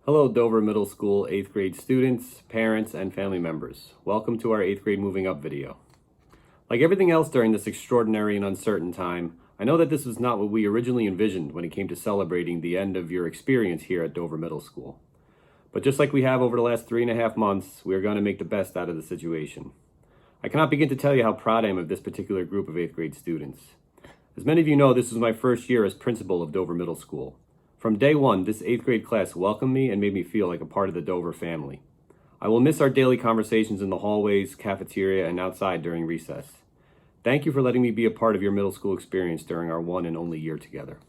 Hello, Dover Middle School 8th grade students, parents, and family members. Welcome to our 8th grade Moving Up video. Like everything else during this extraordinary and uncertain time, I know that this was not what we originally envisioned when it came to celebrating the end of your experience here at Dover Middle School. But just like we have over the last 3.5 months, we are going to make the best out of the situation. I cannot begin to tell you how proud I am of this particular group of 8th grade students. As many of you know, this was my first year as principal of Dover Middle School. From day one, this 8th grade class welcomed me and made me feel like a part of the Dover family. I will miss our daily conversations in the hallways, cafeteria, and outside during recess. Thank you for letting me be a part of your middle school experience during our one and only year together.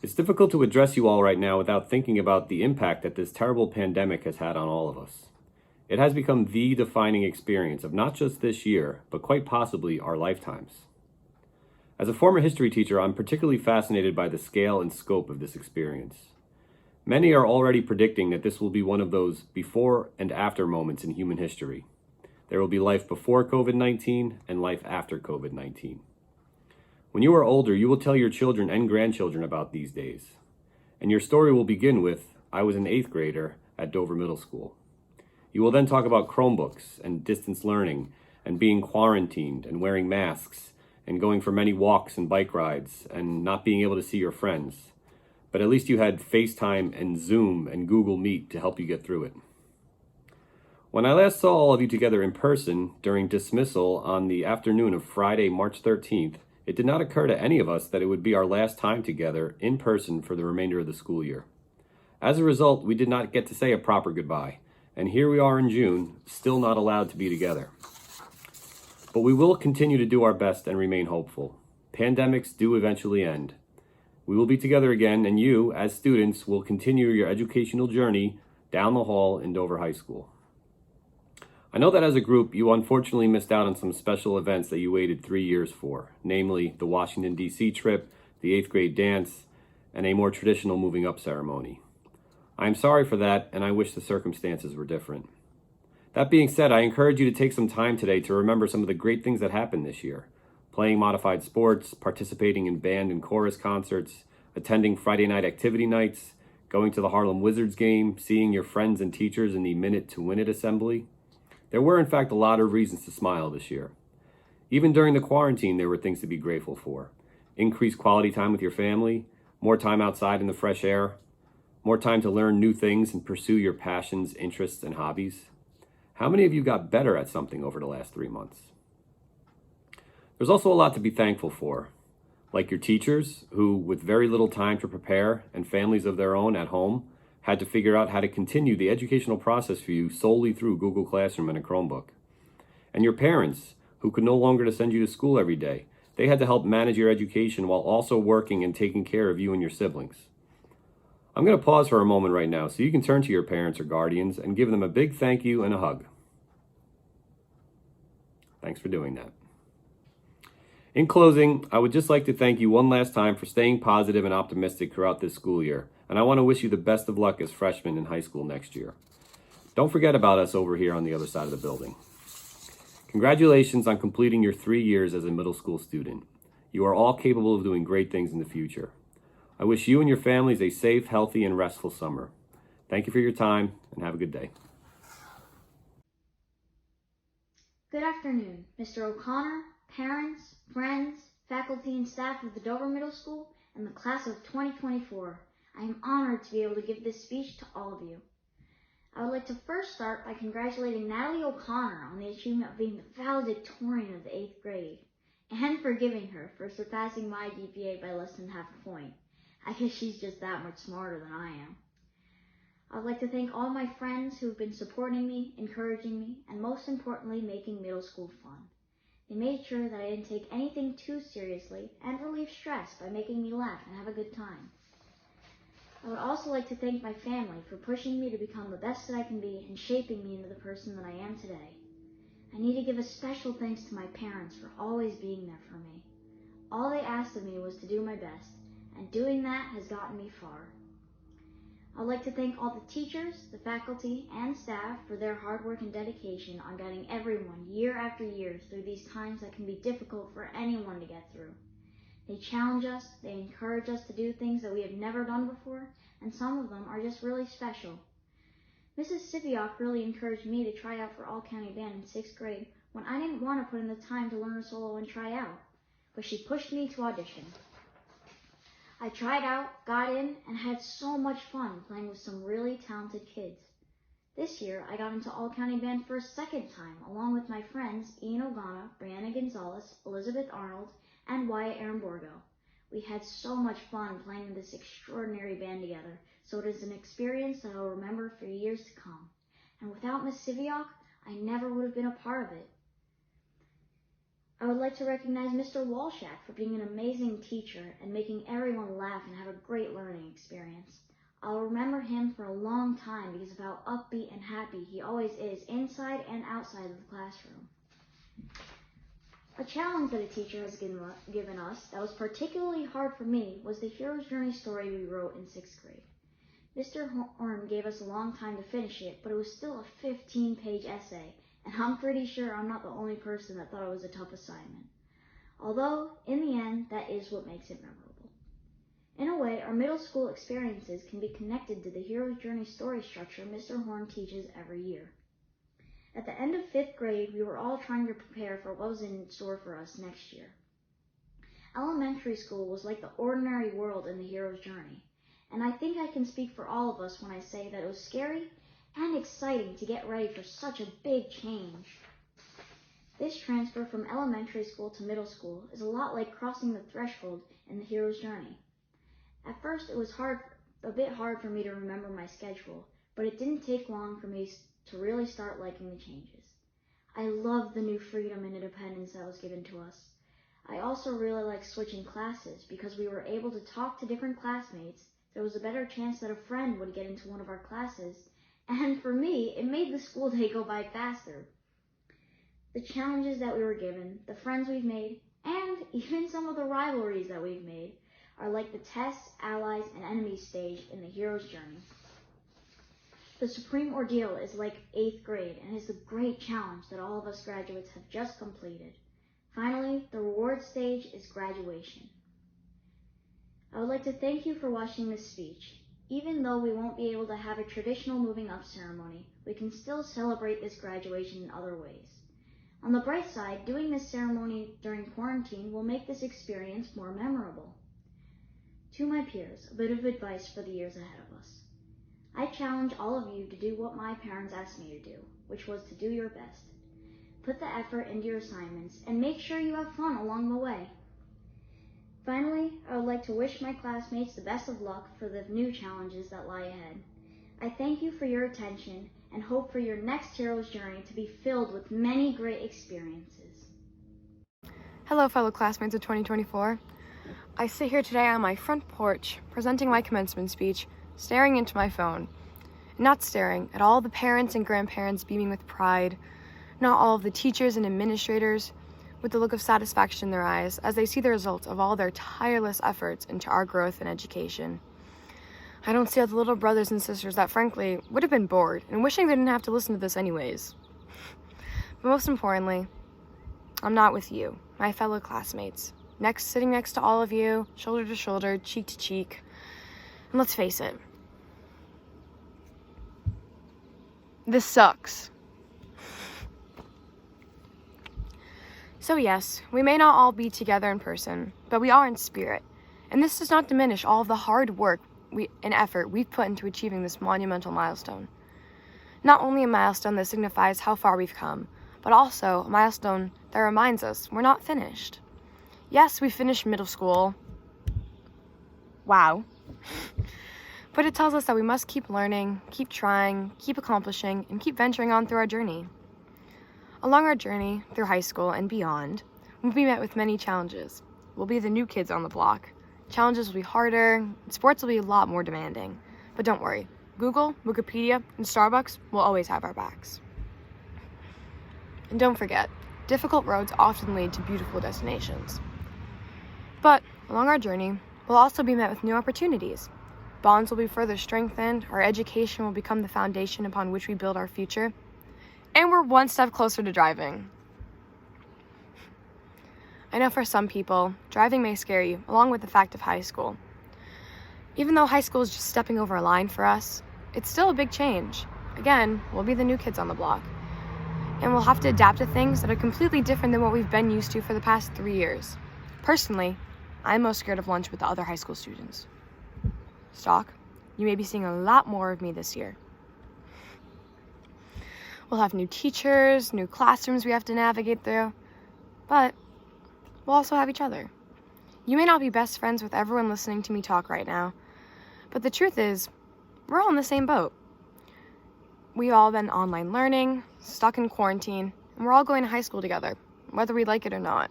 It's difficult to address you all right now without thinking about the impact that this terrible pandemic has had on all of us. It has become the defining experience of not just this year, but quite possibly our lifetimes. As a former history teacher, I'm particularly fascinated by the scale and scope of this experience. Many are already predicting that this will be one of those before and after moments in human history. There will be life before COVID-19 and life after COVID-19. When you are older, you will tell your children and grandchildren about these days. And your story will begin with, "I was an 8th grader at Dover Middle School." You will then talk about Chromebooks and distance learning and being quarantined and wearing masks and going for many walks and bike rides and not being able to see your friends. But at least you had FaceTime and Zoom and Google Meet to help you get through it. When I last saw all of you together in person during dismissal on the afternoon of Friday, March 13th, it did not occur to any of us that it would be our last time together in person for the remainder of the school year. As a result, we did not get to say a proper goodbye, and here we are in June, still not allowed to be together. But we will continue to do our best and remain hopeful. Pandemics do eventually end. We will be together again, and you, as students, will continue your educational journey down the hall in Dover High School. I know that as a group, you unfortunately missed out on some special events that you waited 3 years for, namely the Washington, D.C. trip, the 8th grade dance, and a more traditional moving up ceremony. I am sorry for that, and I wish the circumstances were different. That being said, I encourage you to take some time today to remember some of the great things that happened this year. Playing modified sports, participating in band and chorus concerts, attending Friday night activity nights, going to the Harlem Wizards game, seeing your friends and teachers in the Minute to Win It assembly. There were in fact a lot of reasons to smile this year. Even during the quarantine, there were things to be grateful for. Increased quality time with your family, more time outside in the fresh air, more time to learn new things and pursue your passions, interests, and hobbies. How many of you got better at something over the last 3 months? There's also a lot to be thankful for, like your teachers who, with very little time to prepare and families of their own at home, had to figure out how to continue the educational process for you solely through Google Classroom and a Chromebook. And your parents who could no longer send you to school every day. They had to help manage your education while also working and taking care of you and your siblings. I'm going to pause for a moment right now so you can turn to your parents or guardians and give them a big thank you and a hug. Thanks for doing that. In closing, I would just like to thank you one last time for staying positive and optimistic throughout this school year, and I want to wish you the best of luck as freshmen in high school next year. Don't forget about us over here on the other side of the building. Congratulations on completing your 3 years as a middle school student. You are all capable of doing great things in the future. I wish you and your families a safe, healthy, and restful summer. Thank you for your time, and have a good day. Good afternoon, Mr. O'Connor, parents, friends, faculty, and staff of the Dover Middle School and the class of 2024. I am honored to be able to give this speech to all of you. I would like to first start by congratulating Natalie O'Connor on the achievement of being the valedictorian of the 8th grade, and forgiving her for surpassing my GPA by less than half a point. I guess she's just that much smarter than I am. I would like to thank all my friends who have been supporting me, encouraging me, and most importantly, making middle school fun. They made sure that I didn't take anything too seriously and relieve stress by making me laugh and have a good time. I would also like to thank my family for pushing me to become the best that I can be and shaping me into the person that I am today. I need to give a special thanks to my parents for always being there for me. All they asked of me was to do my best, and doing that has gotten me far. I'd like to thank all the teachers, the faculty, and staff for their hard work and dedication on guiding everyone year after year through these times that can be difficult for anyone to get through. They challenge us, they encourage us to do things that we have never done before, and some of them are just really special. Mrs. Siviak really encouraged me to try out for all-county band in 6th grade when I didn't want to put in the time to learn a solo and try out, but she pushed me to audition. I tried out, got in, and had so much fun playing with some really talented kids. This year, I got into all-county band for a second time, along with my friends Ian Ogana, Brianna Gonzalez, Elizabeth Arnold, and Wyatt Aramborgo. We had so much fun playing in this extraordinary band together, so it is an experience that I'll remember for years to come. And without Miss Siviak, I never would have been a part of it. I would like to recognize Mr. Walshak for being an amazing teacher and making everyone laugh and have a great learning experience. I'll remember him for a long time because of how upbeat and happy he always is inside and outside of the classroom. A challenge that a teacher has given us that was particularly hard for me was the hero's journey story we wrote in 6th grade. Mr. Horn gave us a long time to finish it, but it was still a 15-page essay, and I'm pretty sure I'm not the only person that thought it was a tough assignment. Although, in the end, that is what makes it memorable. In a way, our middle school experiences can be connected to the hero's journey story structure Mr. Horn teaches every year. At the end of 5th grade, we were all trying to prepare for what was in store for us next year. Elementary school was like the ordinary world in the hero's journey, and I think I can speak for all of us when I say that it was scary and exciting to get ready for such a big change. This transfer from elementary school to middle school is a lot like crossing the threshold in the hero's journey. At first, it was a bit hard for me to remember my schedule, but it didn't take long for me to really start liking the changes. I love the new freedom and independence that was given to us. I also really like switching classes because we were able to talk to different classmates. There was a better chance that a friend would get into one of our classes, and for me, it made the school day go by faster. The challenges that we were given, the friends we've made, and even some of the rivalries that we've made are like the tests, allies, and enemies stage in the hero's journey. The supreme ordeal is like 8th grade and is the great challenge that all of us graduates have just completed. Finally, the reward stage is graduation. I would like to thank you for watching this speech. Even though we won't be able to have a traditional moving up ceremony, we can still celebrate this graduation in other ways. On the bright side, doing this ceremony during quarantine will make this experience more memorable. To my peers, a bit of advice for the years ahead of us. I challenge all of you to do what my parents asked me to do, which was to do your best. Put the effort into your assignments and make sure you have fun along the way. Finally, I would like to wish my classmates the best of luck for the new challenges that lie ahead. I thank you for your attention and hope for your next hero's journey to be filled with many great experiences. Hello, fellow classmates of 2024. I sit here today on my front porch, presenting my commencement speech, staring into my phone. Not staring at all the parents and grandparents beaming with pride, not all of the teachers and administrators with the look of satisfaction in their eyes as they see the results of all their tireless efforts into our growth and education. I don't see all the little brothers and sisters that frankly would have been bored and wishing they didn't have to listen to this anyways. But most importantly, I'm not with you, my fellow classmates. Sitting next to all of you, shoulder to shoulder, cheek to cheek. And let's face it, this sucks. So yes, we may not all be together in person, but we are in spirit. And this does not diminish all of the hard work and effort we've put into achieving this monumental milestone. Not only a milestone that signifies how far we've come, but also a milestone that reminds us we're not finished. Yes, we finished middle school. Wow. But it tells us that we must keep learning, keep trying, keep accomplishing, and keep venturing on through our journey. Along our journey through high school and beyond, we'll be met with many challenges. We'll be the new kids on the block. Challenges will be harder, and sports will be a lot more demanding. But don't worry, Google, Wikipedia, and Starbucks will always have our backs. And don't forget, difficult roads often lead to beautiful destinations. But along our journey, we'll also be met with new opportunities. Bonds will be further strengthened, our education will become the foundation upon which we build our future, and we're one step closer to driving. I know for some people, driving may scare you, along with the fact of high school. Even though high school is just stepping over a line for us, it's still a big change. Again, we'll be the new kids on the block. And we'll have to adapt to things that are completely different than what we've been used to for the past 3 years. Personally, I'm most scared of lunch with the other high school students. Stock, you may be seeing a lot more of me this year. We'll have new teachers, new classrooms we have to navigate through, but we'll also have each other. You may not be best friends with everyone listening to me talk right now, but the truth is, we're all in the same boat. We've all been online learning, stuck in quarantine, and we're all going to high school together, whether we like it or not.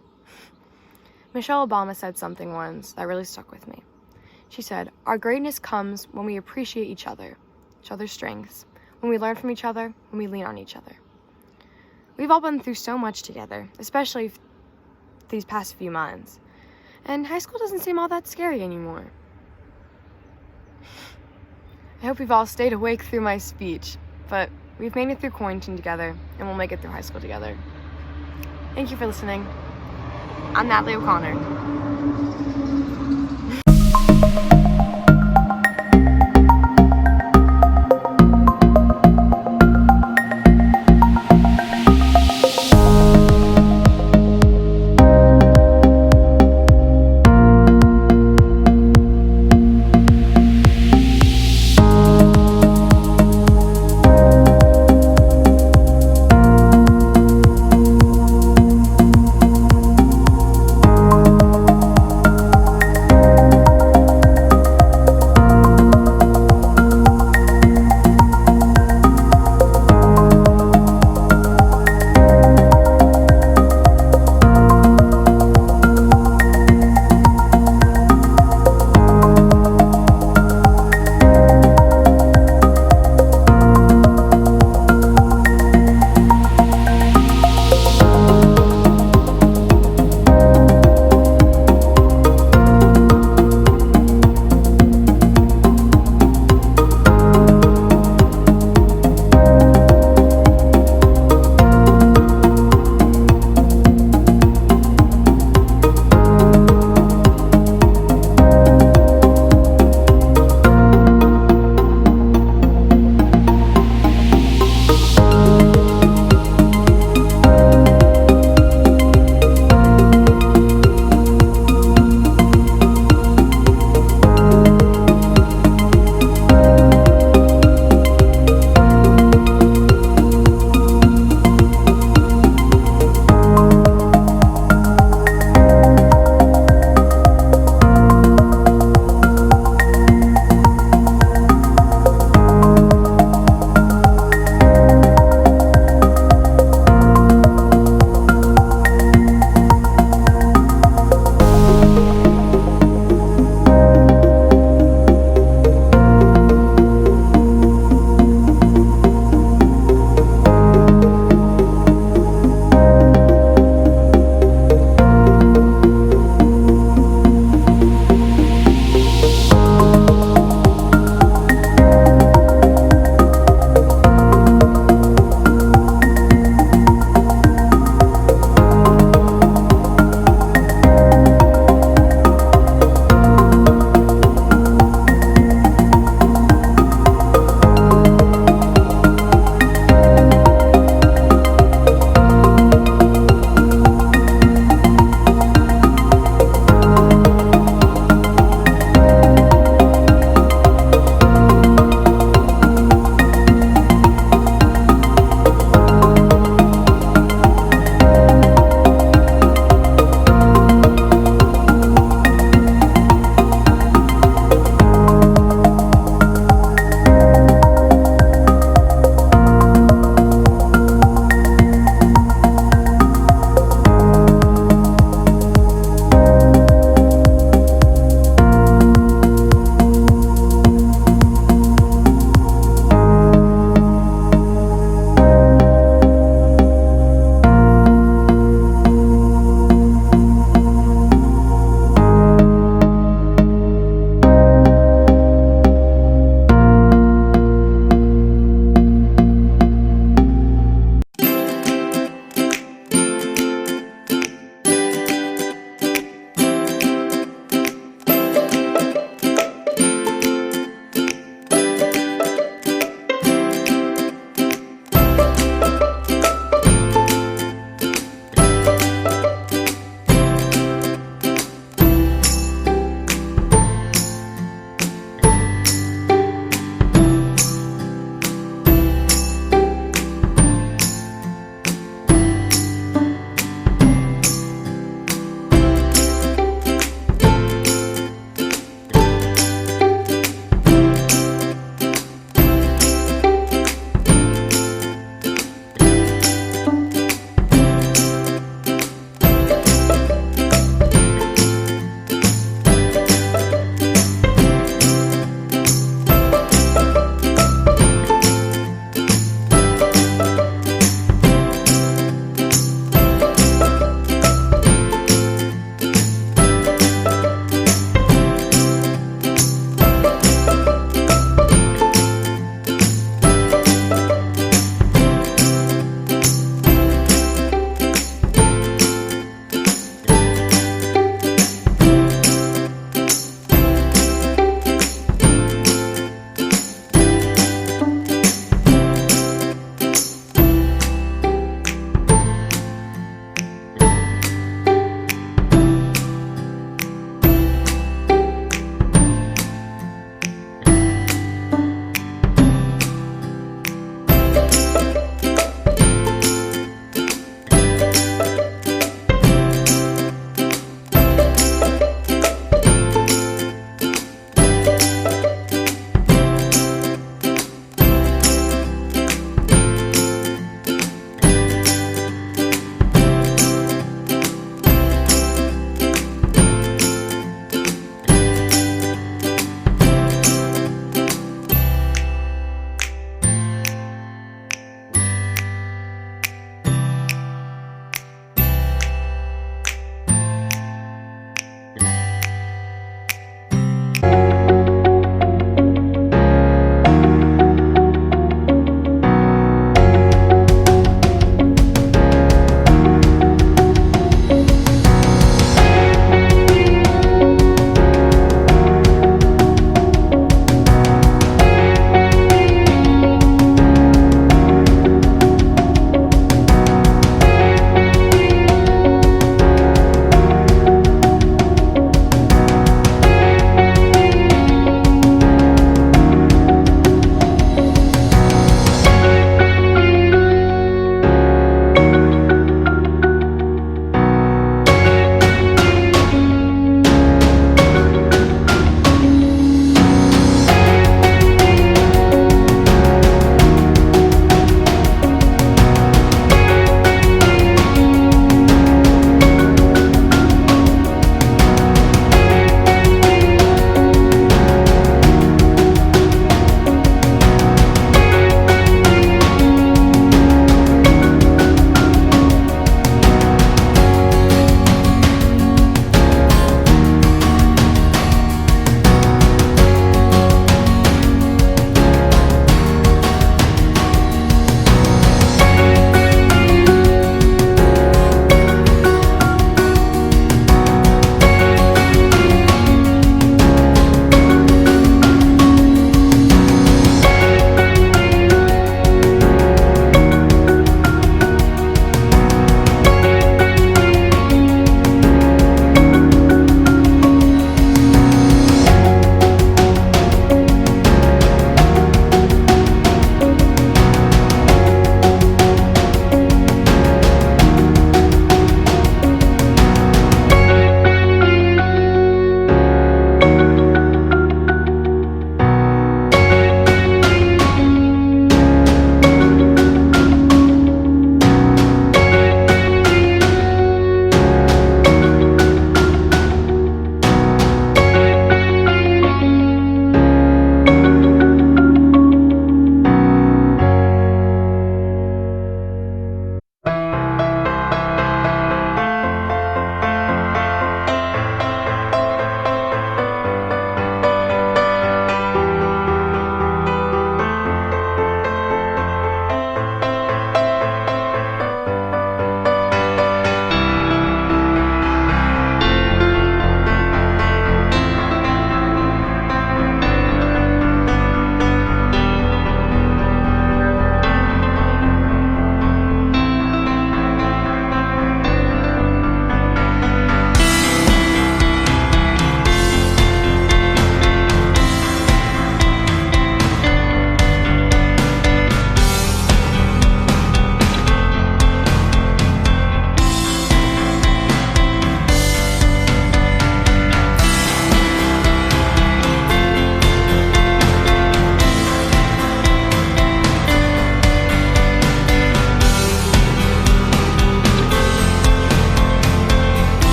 Michelle Obama said something once that really stuck with me. She said, "Our greatness comes when we appreciate each other's strengths, when we learn from each other, when we lean on each other." We've all been through so much together, especially these past few months, and high school doesn't seem all that scary anymore. I hope we've all stayed awake through my speech, but we've made it through quarantine together, and we'll make it through high school together. Thank you for listening. I'm Natalie O'Connor.